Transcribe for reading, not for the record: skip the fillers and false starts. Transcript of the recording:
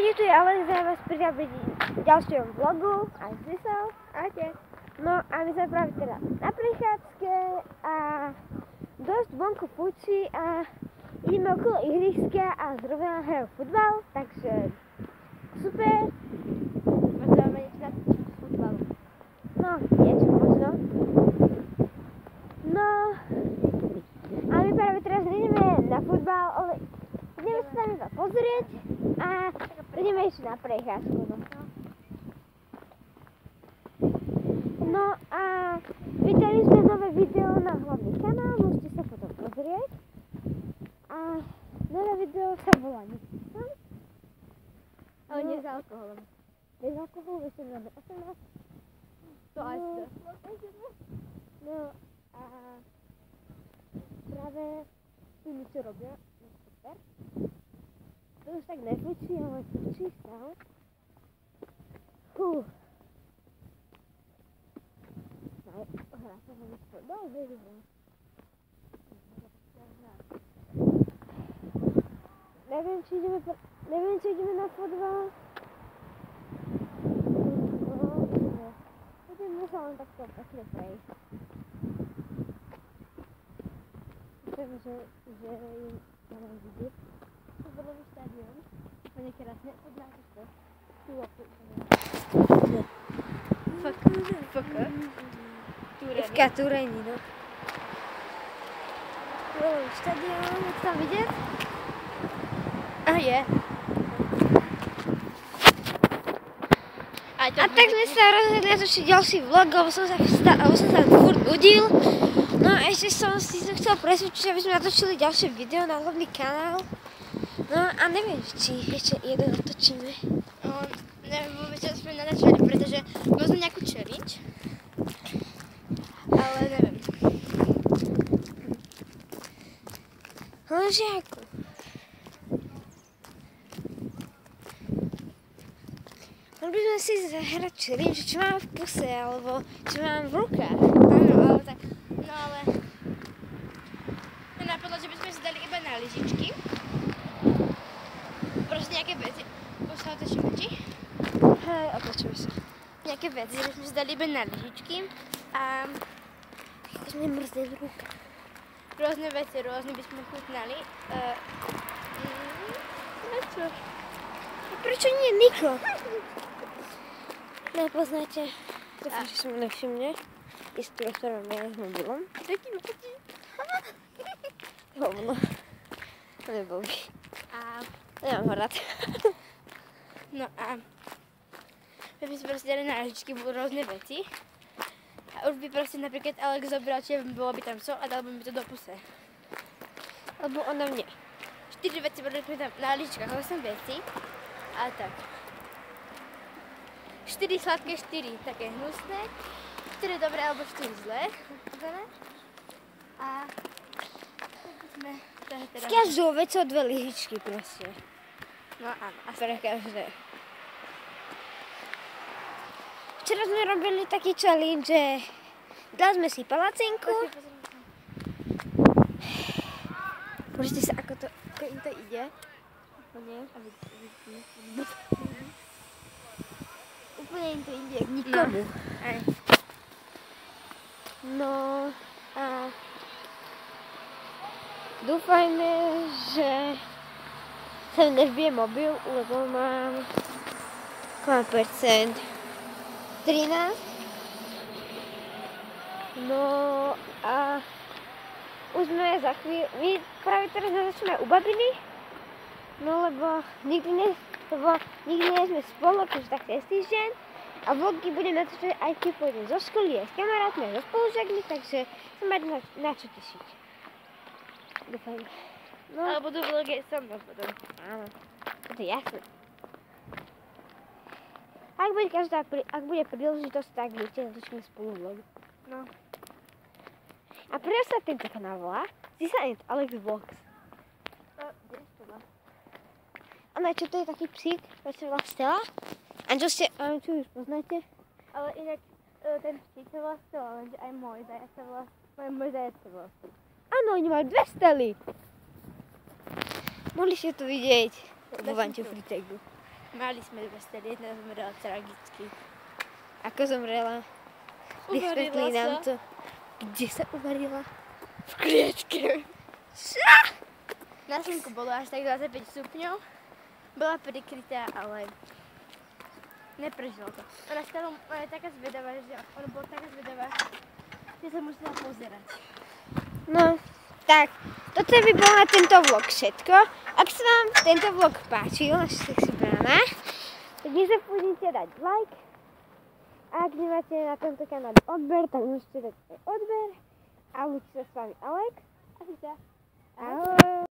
Čaute, tu je Alex a vás pridám pri ďalšom vlogu. Aj Zysel. Ahojte. No a my sme práve teda na prechádzke a dosť vonku fúči a ideme okolo ihriska a zrovna hrajú futbal, takže super. Možno niečo na futbalu. No, niečo možno. No a my práve teraz ideme na futbal, ale ideme sa tam iba pozrieť a ideme ešte na prechádzku. No a videli sme nové video na hlavný kanál, môžete sa potom pozrieť. A nové video sa volá Nechcem. Ale nie s alkoholom. Bez alkoholu, ešte máme 18. To aj to. No a práve s tým, čo robia, super. To už tak nefúči, ale fúči stále. Hrá sa ho niečo. Dobre. Neviem, či ideme na futbal. Ideme sa len takto pekne prejsť. Myslím, že im sa nám vidieť. Futbalový štadión. Úplne krásne. Poznáte to? FK? FK Turení, no. Futbalový štadión, jak tam vidět? A je. A tak sme sa rozhodli natočiť ďalší vlog, lebo som sa furt nudil. No a ešte som chcel presvedčiť, aby sme natočili ďalšie video na hlavný kanál. No a neviem, či ešte jeden natočíme. Neviem vôbec, čo sme natočili, pretože možno nejakú challenge. Ale neviem. Lenže ako? Mohli by sme si zahrať challenge, čo mám v puse, alebo čo mám v rukách. Áno, ale tak, no ale... Mňa napadlo, že by sme si dali iba na lyžičky. Proste nejaké veci. Už sa otočíme, či? Hej, otočíme sa. Nejaké veci, že by sme si dali iba na lyžičky. A... Už mi mrzne v rukách. Rôzne veci, rôzne by sme chutnali. Prečo? Prečo nie Niko? Nepoznáte. Dúfam, že som nevšimne. Istú, ktorú mám ja s mobilom. Taký mladý. Hovno. To nebol by. A... Nemám ho rád. No a... My by sme proste dali na lyžičky rôzne veci. A už by proste napríklad Alex zobral, či bolo by tam so a dal by mi to do puse. Lebo ona mne. 4 veci boli tam na lyžičkách, 8 veci. A tak. 4 sladké, 4 také hnusné. 4 dobré alebo 4 zlé. A... sme S každou vecou 2 lyžičky proste. No áno. A pre každé. Včera sme robili taký challenge, že dali sme si palacinku. Pozrite sa, ako im to ide. Úplne im to ide, jak nikomu. No a dúfajme, že sa nevbije mobil, lebo mám koľko percent? 13. No a už sme za chvíľu, my práve teraz začneme u babiny, no lebo nikdy nie sme spolu, pretože tak cez týždeň a vlogy budem natočiť aj keď pôjdem zo školy, aj s kamarátmi, aj so spolužiakmi, takže sa mať na čo tešiť. Dúfajme. No. Ale budú vlogy so mnou potom. Áno, to je jasné. Ak bude príležitosť, tak viete, natočíme spolu vlog. No. A prečo sa tento kanál volá? Zysel Alex Vlogs. Kde to má? A čo to je taký psík, ktorý sa volá Stella? A čo už poznáte? Ale inak ten psík sa volá Stella, lenže aj môj zajac sa volá Stella. Áno, oni majú 2 Stely. Mohli ste to vidieť vo Vanťu Fritegu. Mali sme dve sestry, jedna zomrela tragicky. Ako zomrela? Vysvetlí Uvarila nám sa. to. Kde sa uvarila? V klietke. Čo? Na slnku bolo až tak 25 stupňov. Bola prikrytá, ale neprežila to. Ona je taká zvedavá, že ona bola taká zvedavá, že sa musela pozerať. No, tak, toto by bolo na tento vlog všetko. Ak sa vám tento vlog páčil, naša sexy brána, tak nezapomnite dať like. A ak nemáte na tomto kanáli odber, tak môžete dať aj odber. A lúči sa s vami Alek. Ahojte. Ahoj.